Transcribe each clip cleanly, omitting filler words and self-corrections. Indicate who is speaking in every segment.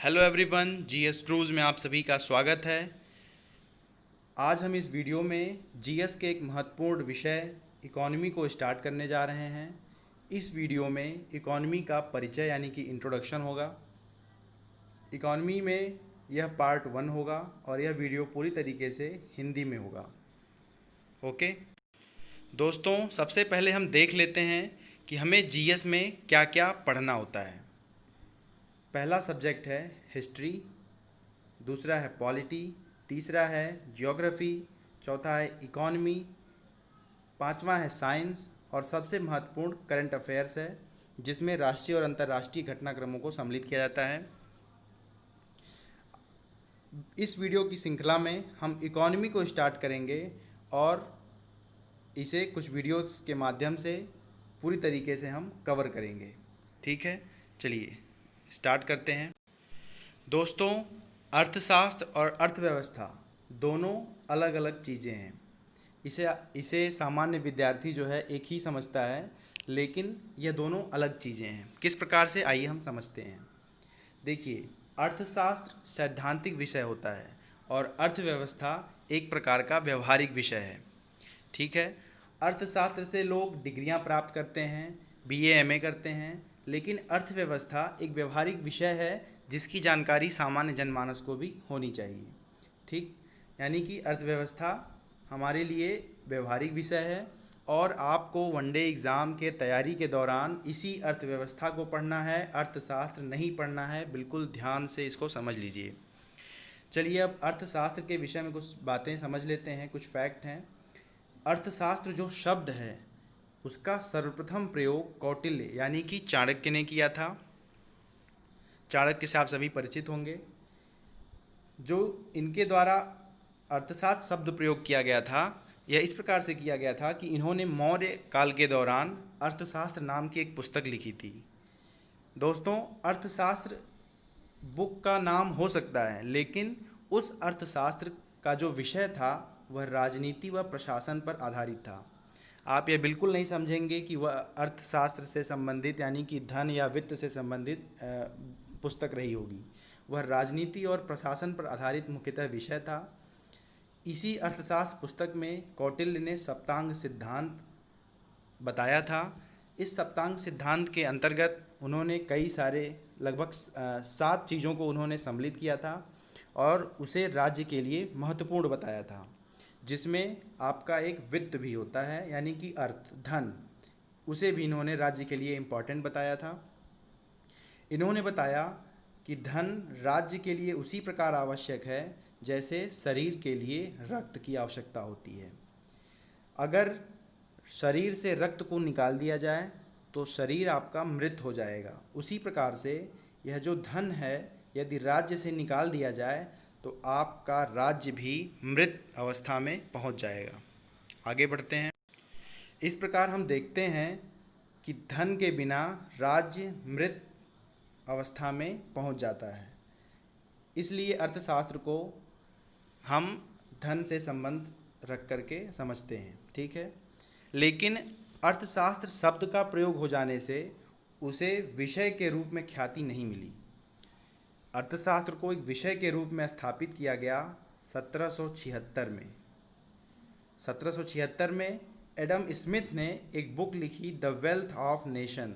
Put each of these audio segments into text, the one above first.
Speaker 1: Hello everyone, GS ट्रूज में आप सभी का स्वागत है। आज हम इस वीडियो में जीएस के एक महत्वपूर्ण विषय इकॉनमी को स्टार्ट करने जा रहे हैं। इस वीडियो में इकॉनमी का परिचय यानी कि इंट्रोडक्शन होगा। इकॉनमी में यह पार्ट 1 होगा और यह वीडियो पूरी तरीके से हिंदी में होगा। ओके दोस्तों, सबसे पहले हम देख लेते हैं कि हमें जीएस में क्या क्या पढ़ना होता है। पहला सब्जेक्ट है हिस्ट्री, दूसरा है पॉलिटी, तीसरा है ज्योग्राफी, चौथा है इकॉनमी, पांचवा है साइंस और सबसे महत्वपूर्ण करंट अफेयर्स है, जिसमें राष्ट्रीय और अंतर्राष्ट्रीय घटनाक्रमों को सम्मिलित किया जाता है। इस वीडियो की श्रृंखला में हम इकॉनमी को स्टार्ट करेंगे और इसे कुछ वीडियोस के माध्यम से पूरी तरीके से हम कवर करेंगे। ठीक है, चलिए स्टार्ट करते हैं। दोस्तों, अर्थशास्त्र और अर्थव्यवस्था दोनों अलग अलग चीज़ें हैं। इसे इसे सामान्य विद्यार्थी जो है एक ही समझता है, लेकिन यह दोनों अलग चीज़ें हैं। किस प्रकार से, आइए हम समझते हैं। देखिए, अर्थशास्त्र सैद्धांतिक विषय होता है और अर्थव्यवस्था एक प्रकार का व्यवहारिक विषय है। ठीक है, अर्थशास्त्र से लोग डिग्रियां प्राप्त करते हैं, बीए एमए करते हैं, लेकिन अर्थव्यवस्था एक व्यवहारिक विषय है जिसकी जानकारी सामान्य जनमानस को भी होनी चाहिए। ठीक, यानी कि अर्थव्यवस्था हमारे लिए व्यवहारिक विषय है और आपको वनडे एग्ज़ाम के तैयारी के दौरान इसी अर्थव्यवस्था को पढ़ना है, अर्थशास्त्र नहीं पढ़ना है। बिल्कुल ध्यान से इसको समझ लीजिए। चलिए अब अर्थशास्त्र के विषय में कुछ बातें समझ लेते हैं, कुछ फैक्ट हैं। अर्थशास्त्र जो शब्द है उसका सर्वप्रथम प्रयोग कौटिल्य यानी कि चाणक्य ने किया था। चाणक्य से आप सभी परिचित होंगे। जो इनके द्वारा अर्थशास्त्र शब्द प्रयोग किया गया था, यह इस प्रकार से किया गया था कि इन्होंने मौर्य काल के दौरान अर्थशास्त्र नाम की एक पुस्तक लिखी थी। दोस्तों, अर्थशास्त्र बुक का नाम हो सकता है, लेकिन उस अर्थशास्त्र का जो विषय था वह राजनीति व प्रशासन पर आधारित था। आप यह बिल्कुल नहीं समझेंगे कि वह अर्थशास्त्र से संबंधित यानी कि धन या वित्त से संबंधित पुस्तक रही होगी। वह राजनीति और प्रशासन पर आधारित मुख्यतः विषय था। इसी अर्थशास्त्र पुस्तक में कौटिल्य ने सप्तांग सिद्धांत बताया था। इस सप्तांग सिद्धांत के अंतर्गत उन्होंने कई सारे लगभग 7 चीज़ों को उन्होंने सम्मिलित किया था और उसे राज्य के लिए महत्वपूर्ण बताया था, जिसमें आपका एक वित्त भी होता है यानी कि अर्थ, धन, उसे भी इन्होंने राज्य के लिए इम्पॉर्टेंट बताया था। इन्होंने बताया कि धन राज्य के लिए उसी प्रकार आवश्यक है जैसे शरीर के लिए रक्त की आवश्यकता होती है। अगर शरीर से रक्त को निकाल दिया जाए तो शरीर आपका मृत हो जाएगा। उसी प्रकार से यह जो धन है, यदि राज्य से निकाल दिया जाए तो आपका राज्य भी मृत अवस्था में पहुंच जाएगा। आगे बढ़ते हैं। इस प्रकार हम देखते हैं कि धन के बिना राज्य मृत अवस्था में पहुंच जाता है। इसलिए अर्थशास्त्र को हम धन से संबंध रख करके समझते हैं। ठीक है, लेकिन अर्थशास्त्र शब्द का प्रयोग हो जाने से उसे विषय के रूप में ख्याति नहीं मिली। अर्थशास्त्र को एक विषय के रूप में स्थापित किया गया 1776 में। 1776 में एडम स्मिथ ने एक बुक लिखी, the wealth of nation.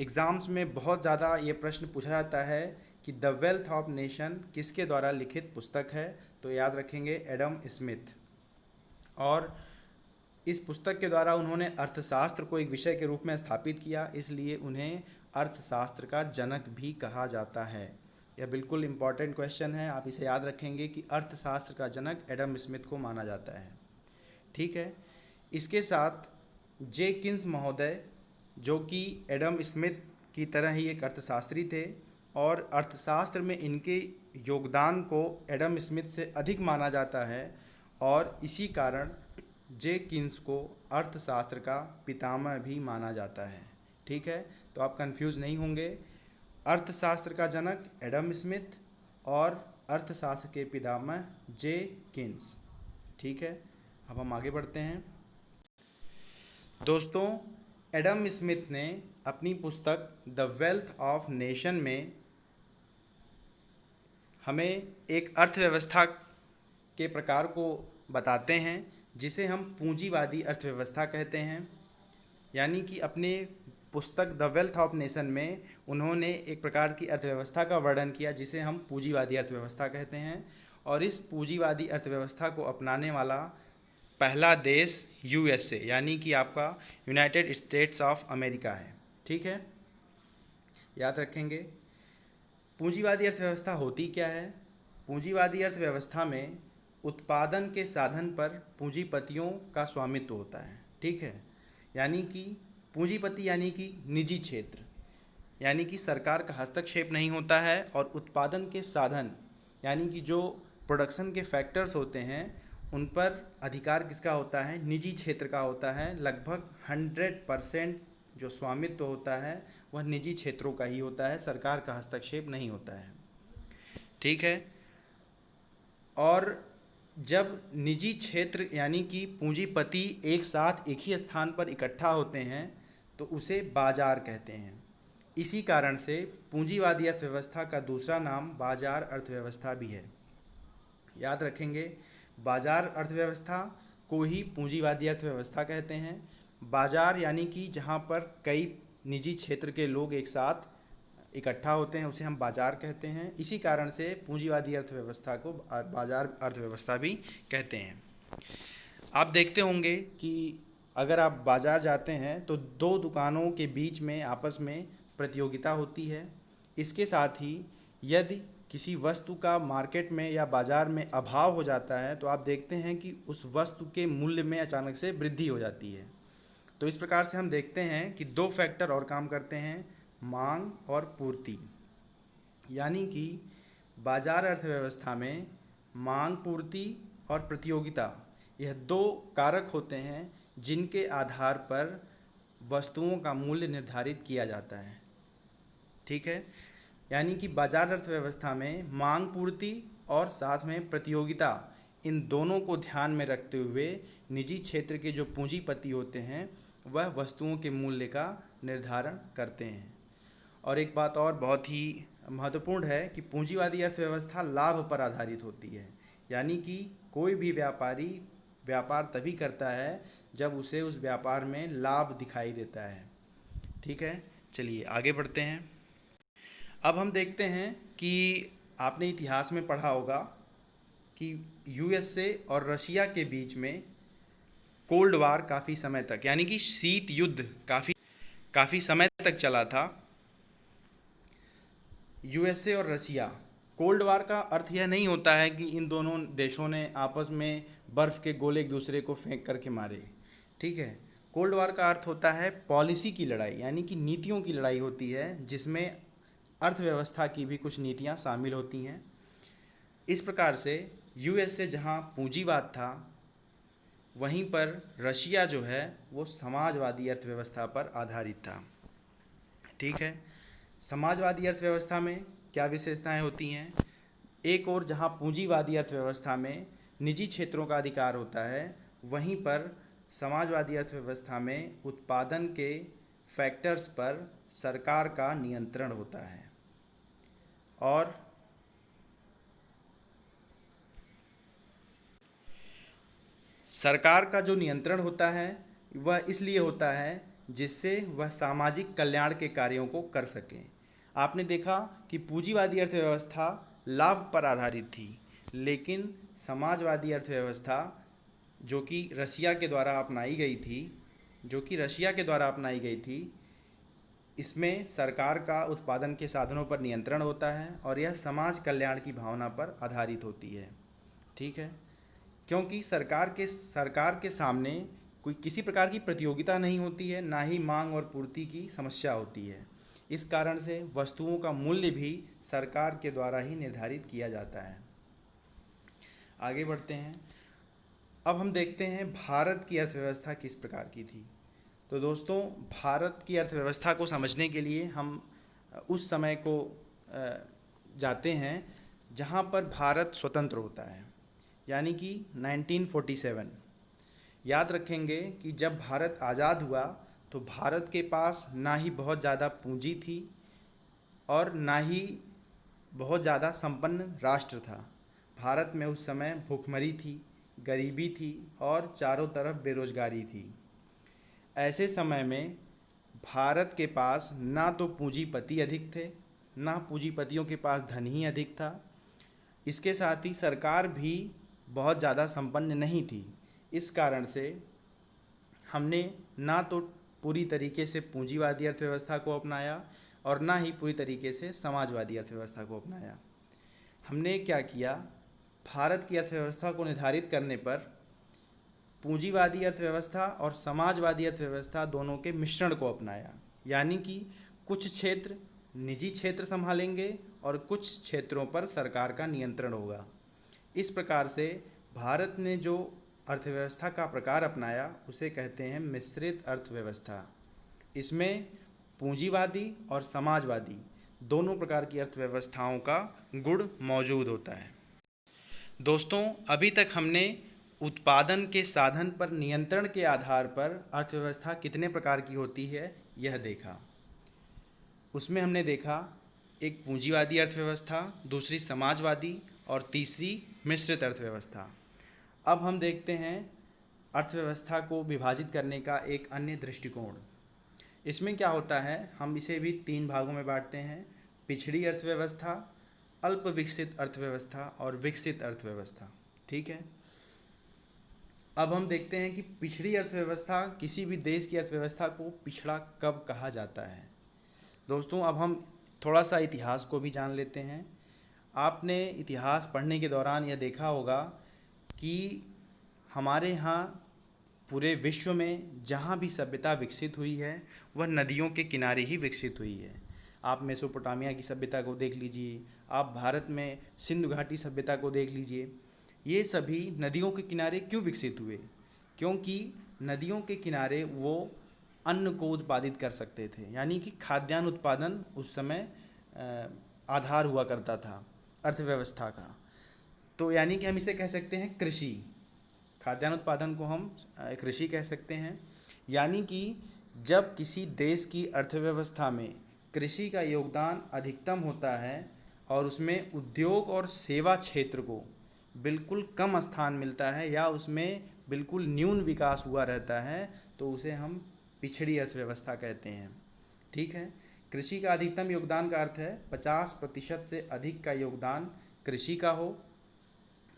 Speaker 1: Exams में बहुत ज़्यादा ये प्रश्न पूछा जाता है कि द वेल्थ ऑफ नेशन किसके द्वारा लिखित पुस्तक है, तो याद रखेंगे एडम स्मिथ। और इस पुस्तक के द्वारा उन्होंने अर्थशास्त्र को एक विषय के रूप में स्थापित किया, इसलिए उन्हें अर्थशास्त्र का जनक भी कहा जाता है। यह बिल्कुल इम्पॉर्टेंट क्वेश्चन है, आप इसे याद रखेंगे कि अर्थशास्त्र का जनक एडम स्मिथ को माना जाता है। ठीक है, इसके साथ जेकिंस महोदय, जो कि एडम स्मिथ की तरह ही एक अर्थशास्त्री थे और अर्थशास्त्र में इनके योगदान को एडम स्मिथ से अधिक माना जाता है, और इसी कारण जेकिंस को अर्थशास्त्र का पितामह भी माना जाता है। ठीक है, तो आप कंफ्यूज नहीं होंगे। अर्थशास्त्र का जनक एडम स्मिथ और अर्थशास्त्र के पितामह जेकिंस। ठीक है, अब हम आगे बढ़ते हैं। दोस्तों, एडम स्मिथ ने अपनी पुस्तक द वेल्थ ऑफ नेशन में हमें एक अर्थव्यवस्था के प्रकार को बताते हैं जिसे हम पूंजीवादी अर्थव्यवस्था कहते हैं। यानी कि अपने पुस्तक द वेल्थ ऑफ नेशन में उन्होंने एक प्रकार की अर्थव्यवस्था का वर्णन किया जिसे हम पूंजीवादी अर्थव्यवस्था कहते हैं। और इस पूंजीवादी अर्थव्यवस्था को अपनाने वाला पहला देश यूएसए यानी कि आपका यूनाइटेड स्टेट्स ऑफ अमेरिका है। ठीक है, याद रखेंगे। पूंजीवादी अर्थव्यवस्था होती क्या है? पूंजीवादी अर्थव्यवस्था में उत्पादन के साधन पर पूंजीपतियों का स्वामित्व होता है। ठीक है, यानी कि पूंजीपति यानी कि निजी क्षेत्र, यानी कि सरकार का हस्तक्षेप नहीं होता है। और उत्पादन के साधन यानी कि जो प्रोडक्शन के फैक्टर्स होते हैं उन पर अधिकार किसका होता है? निजी क्षेत्र का होता है। लगभग 100% जो स्वामित्व होता है वह निजी क्षेत्रों का ही होता है, सरकार का हस्तक्षेप नहीं होता है। ठीक है, और जब निजी क्षेत्र यानी कि पूंजीपति एक साथ एक ही स्थान पर इकट्ठा होते हैं तो उसे बाजार कहते हैं। इसी कारण से पूंजीवादी अर्थव्यवस्था का दूसरा नाम बाजार अर्थव्यवस्था भी है। याद रखेंगे, बाजार अर्थव्यवस्था को ही पूंजीवादी अर्थव्यवस्था कहते हैं। बाजार यानी कि जहाँ पर कई निजी क्षेत्र के लोग एक साथ इकट्ठा होते हैं उसे हम बाजार कहते हैं। इसी कारण से पूंजीवादी अर्थव्यवस्था को बाजार अर्थव्यवस्था भी कहते हैं। आप देखते होंगे कि अगर आप बाजार जाते हैं तो दो दुकानों के बीच में आपस में प्रतियोगिता होती है। इसके साथ ही यदि किसी वस्तु का मार्केट में या बाज़ार में अभाव हो जाता है तो आप देखते हैं कि उस वस्तु के मूल्य में अचानक से वृद्धि हो जाती है। तो इस प्रकार से हम देखते हैं कि दो फैक्टर और काम करते हैं, मांग और पूर्ति। यानी कि बाजार अर्थव्यवस्था में मांग, पूर्ति और प्रतियोगिता यह दो कारक होते हैं जिनके आधार पर वस्तुओं का मूल्य निर्धारित किया जाता है। ठीक है, यानी कि बाजार अर्थव्यवस्था में मांग, पूर्ति और साथ में प्रतियोगिता, इन दोनों को ध्यान में रखते हुए निजी क्षेत्र के जो पूंजीपति होते हैं वह वस्तुओं के मूल्य का निर्धारण करते हैं। और एक बात और बहुत ही महत्वपूर्ण है कि पूंजीवादी अर्थव्यवस्था लाभ पर आधारित होती है। यानी कि कोई भी व्यापारी व्यापार तभी करता है जब उसे उस व्यापार में लाभ दिखाई देता है। ठीक है, चलिए आगे बढ़ते हैं। अब हम देखते हैं कि आपने इतिहास में पढ़ा होगा कि यूएसए और रशिया के बीच में कोल्ड वार काफ़ी समय तक यानी कि शीत युद्ध काफ़ी समय तक चला था। यूएसए और रशिया, कोल्ड वार का अर्थ यह नहीं होता है कि इन दोनों देशों ने आपस में बर्फ़ के गोले एक दूसरे को फेंक करके मारे। ठीक है, कोल्ड वार का अर्थ होता है पॉलिसी की लड़ाई, यानी कि नीतियों की लड़ाई होती है जिसमें अर्थव्यवस्था की भी कुछ नीतियां शामिल होती हैं। इस प्रकार से यूएसए जहां पूंजीवाद था वहीं पर रशिया जो है वो समाजवादी अर्थव्यवस्था पर आधारित था। ठीक है, समाजवादी अर्थव्यवस्था में क्या विशेषताएं होती हैं? एक और जहां पूंजीवादी अर्थव्यवस्था में निजी क्षेत्रों का अधिकार होता है, वहीं पर समाजवादी अर्थव्यवस्था में उत्पादन के फैक्टर्स पर सरकार का नियंत्रण होता है। और सरकार का जो नियंत्रण होता है वह इसलिए होता है जिससे वह सामाजिक कल्याण के कार्यों को कर सके। आपने देखा कि पूंजीवादी अर्थव्यवस्था लाभ पर आधारित थी, लेकिन समाजवादी अर्थव्यवस्था जो कि रशिया के द्वारा अपनाई गई थी इसमें सरकार का उत्पादन के साधनों पर नियंत्रण होता है और यह समाज कल्याण की भावना पर आधारित होती है। ठीक है, क्योंकि सरकार के सामने कोई किसी प्रकार की प्रतियोगिता नहीं होती है, ना ही मांग और पूर्ति की समस्या होती है। इस कारण से वस्तुओं का मूल्य भी सरकार के द्वारा ही निर्धारित किया जाता है। आगे बढ़ते हैं। अब हम देखते हैं भारत की अर्थव्यवस्था किस प्रकार की थी। तो दोस्तों, भारत की अर्थव्यवस्था को समझने के लिए हम उस समय को जाते हैं जहाँ पर भारत स्वतंत्र होता है, यानी कि 1947। याद रखेंगे कि जब भारत आज़ाद हुआ तो भारत के पास ना ही बहुत ज़्यादा पूंजी थी और ना ही बहुत ज़्यादा संपन्न राष्ट्र था। भारत में उस समय भूखमरी थी, गरीबी थी और चारों तरफ बेरोजगारी थी। ऐसे समय में भारत के पास ना तो पूंजीपति अधिक थे, ना पूंजीपतियों के पास धन ही अधिक था। इसके साथ ही सरकार भी बहुत ज़्यादा संपन्न नहीं थी। इस कारण से हमने ना तो पूरी तरीके से पूंजीवादी अर्थव्यवस्था को अपनाया और ना ही पूरी तरीके से समाजवादी अर्थव्यवस्था को अपनाया। हमने क्या किया, भारत की अर्थव्यवस्था को निर्धारित करने पर पूंजीवादी अर्थव्यवस्था और समाजवादी अर्थव्यवस्था दोनों के मिश्रण को अपनाया। यानी कि कुछ क्षेत्र निजी क्षेत्र संभालेंगे और कुछ क्षेत्रों पर सरकार का नियंत्रण होगा। इस प्रकार से भारत ने जो अर्थव्यवस्था का प्रकार अपनाया उसे कहते हैं मिश्रित अर्थव्यवस्था। इसमें पूंजीवादी और समाजवादी दोनों प्रकार की अर्थव्यवस्थाओं का गुण मौजूद होता है। दोस्तों, अभी तक हमने उत्पादन के साधन पर नियंत्रण के आधार पर अर्थव्यवस्था कितने प्रकार की होती है यह देखा। उसमें हमने देखा एक पूंजीवादी अर्थव्यवस्था, दूसरी समाजवादी और तीसरी मिश्रित अर्थव्यवस्था। अब हम देखते हैं अर्थव्यवस्था को विभाजित करने का एक अन्य दृष्टिकोण। इसमें क्या होता है, हम इसे भी 3 भागों में बांटते हैं: पिछड़ी अर्थव्यवस्था, अल्प विकसित अर्थव्यवस्था और विकसित अर्थव्यवस्था। ठीक है। अब हम देखते हैं कि पिछड़ी अर्थव्यवस्था, किसी भी देश की अर्थव्यवस्था को पिछड़ा कब कहा जाता है। दोस्तों, अब हम थोड़ा सा इतिहास को भी जान लेते हैं। आपने इतिहास पढ़ने के दौरान यह देखा होगा कि हमारे यहाँ पूरे विश्व में जहाँ भी सभ्यता विकसित हुई है वह नदियों के किनारे ही विकसित हुई है। आप मेसोपोटामिया की सभ्यता को देख लीजिए, आप भारत में सिंधु घाटी सभ्यता को देख लीजिए। ये सभी नदियों के किनारे क्यों विकसित हुए? क्योंकि नदियों के किनारे वो अन्न को उत्पादित कर सकते थे, यानी कि खाद्यान्न उत्पादन उस समय आधार हुआ करता था अर्थव्यवस्था का। तो यानी कि हम इसे कह सकते हैं कृषि। खाद्यान्न उत्पादन को हम कृषि कह सकते हैं। यानी कि जब किसी देश की अर्थव्यवस्था में कृषि का योगदान अधिकतम होता है और उसमें उद्योग और सेवा क्षेत्र को बिल्कुल कम स्थान मिलता है या उसमें बिल्कुल न्यून विकास हुआ रहता है, तो उसे हम पिछड़ी अर्थव्यवस्था कहते हैं। ठीक है। कृषि का अधिकतम योगदान का अर्थ है 50% से अधिक का योगदान कृषि का हो,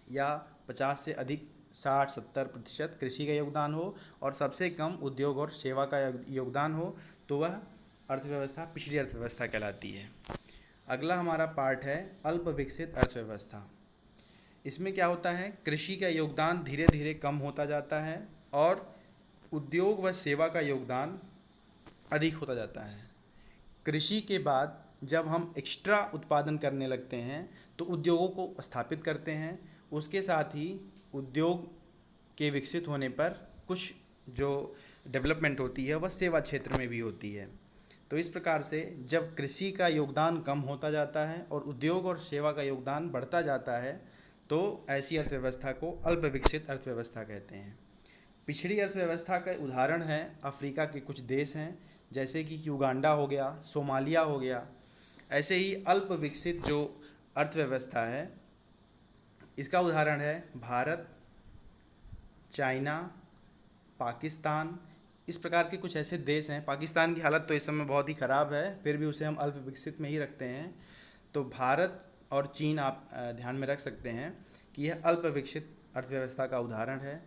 Speaker 1: या 50 से अधिक 60-70% कृषि का योगदान हो और सबसे कम उद्योग और सेवा का योगदान हो, तो वह अर्थव्यवस्था पिछड़ी अर्थव्यवस्था कहलाती है। अगला हमारा पार्ट है अल्प विकसित अर्थव्यवस्था। इसमें क्या होता है, कृषि का योगदान धीरे धीरे कम होता जाता है और उद्योग व सेवा का योगदान अधिक होता जाता है। कृषि के बाद जब हम एक्स्ट्रा उत्पादन करने लगते हैं तो उद्योगों को स्थापित करते हैं। उसके साथ ही उद्योग के विकसित होने पर कुछ जो डेवलपमेंट होती है वह सेवा क्षेत्र में भी होती है। तो इस प्रकार से जब कृषि का योगदान कम होता जाता है और उद्योग और सेवा का योगदान बढ़ता जाता है, तो ऐसी अर्थव्यवस्था को अल्प विकसित अर्थव्यवस्था कहते हैं। पिछड़ी अर्थव्यवस्था का उदाहरण है अफ्रीका के कुछ देश हैं, जैसे कि युगांडा हो गया, सोमालिया हो गया। ऐसे ही अल्प विकसित जो अर्थव्यवस्था है इसका उदाहरण है भारत, चाइना, पाकिस्तान। इस प्रकार के कुछ ऐसे देश हैं। पाकिस्तान की हालत तो इस समय बहुत ही ख़राब है, फिर भी उसे हम अल्प विकसित में ही रखते हैं। तो भारत और चीन आप ध्यान में रख सकते हैं कि यह अल्प विकसित अर्थव्यवस्था का उदाहरण है।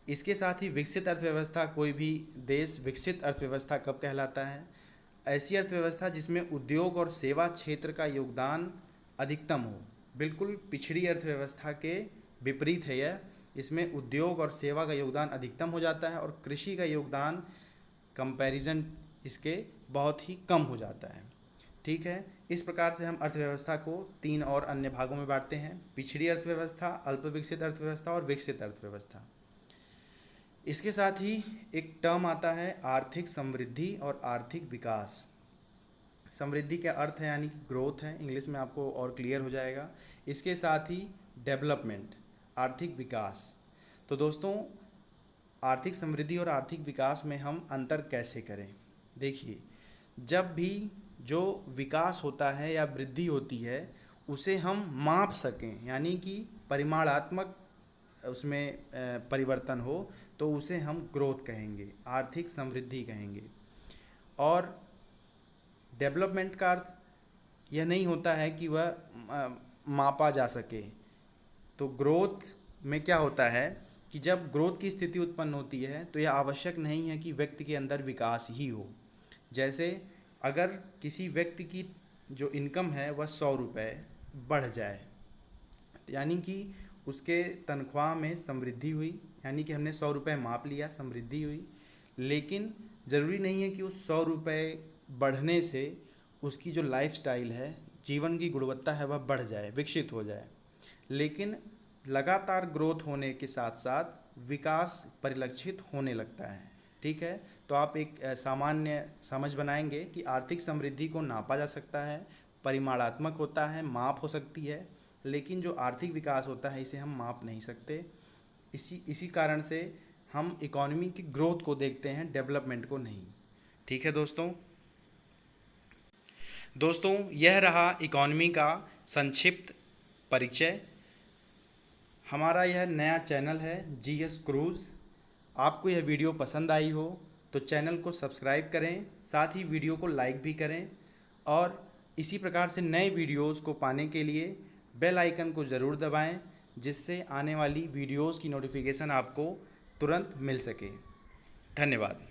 Speaker 1: इसके साथ ही विकसित अर्थव्यवस्था, कोई भी देश विकसित अर्थव्यवस्था कब कहलाता है? ऐसी अर्थव्यवस्था जिसमें उद्योग और सेवा क्षेत्र का योगदान अधिकतम हो। बिल्कुल पिछड़ी अर्थव्यवस्था के विपरीत है यह। इसमें उद्योग और सेवा का योगदान अधिकतम हो जाता है और कृषि का योगदान कंपैरिजन इसके बहुत ही कम हो जाता है। ठीक है। इस प्रकार से हम अर्थव्यवस्था को 3 और अन्य भागों में बांटते हैं: पिछड़ी अर्थव्यवस्था, अल्प विकसित अर्थव्यवस्था और विकसित अर्थव्यवस्था। इसके साथ ही एक टर्म आता है आर्थिक समृद्धि और आर्थिक विकास। समृद्धि का अर्थ है यानी कि ग्रोथ है, इंग्लिश में आपको और क्लियर हो जाएगा। इसके साथ ही डेवलपमेंट, आर्थिक विकास। तो दोस्तों, आर्थिक समृद्धि और आर्थिक विकास में हम अंतर कैसे करें? देखिए, जब भी जो विकास होता है या वृद्धि होती है उसे हम माप सकें, यानी कि परिमाणात्मक उसमें परिवर्तन हो, तो उसे हम ग्रोथ कहेंगे, आर्थिक समृद्धि कहेंगे। और डेवलपमेंट का अर्थ यह नहीं होता है कि वह मापा जा सके। तो ग्रोथ में क्या होता है कि जब ग्रोथ की स्थिति उत्पन्न होती है तो यह आवश्यक नहीं है कि व्यक्ति के अंदर विकास ही हो। जैसे अगर किसी व्यक्ति की जो इनकम है वह 100 रुपये बढ़ जाए, यानी कि उसके तनख्वाह में समृद्धि हुई, यानी कि हमने 100 रुपये माप लिया, समृद्धि हुई। लेकिन ज़रूरी नहीं है कि उस 100 रुपये बढ़ने से उसकी जो लाइफस्टाइल है, जीवन की गुणवत्ता है, वह बढ़ जाए, विकसित हो जाए। लेकिन लगातार ग्रोथ होने के साथ साथ विकास परिलक्षित होने लगता है। ठीक है, तो आप एक सामान्य समझ बनाएंगे कि आर्थिक समृद्धि को नापा जा सकता है, परिमाणात्मक होता है, माप हो सकती है, लेकिन जो आर्थिक विकास होता है इसे हम माप नहीं सकते। इसी कारण से हम इकॉनमी की ग्रोथ को देखते हैं, डेवलपमेंट को नहीं। ठीक है दोस्तों यह रहा इकॉनमी का संक्षिप्त परिचय। हमारा यह नया चैनल है जीएस क्रूज़। आपको यह वीडियो पसंद आई हो तो चैनल को सब्सक्राइब करें, साथ ही वीडियो को लाइक भी करें, और इसी प्रकार से नए वीडियोस को पाने के लिए बेल आइकन को ज़रूर दबाएं, जिससे आने वाली वीडियोस की नोटिफिकेशन आपको तुरंत मिल सके। धन्यवाद।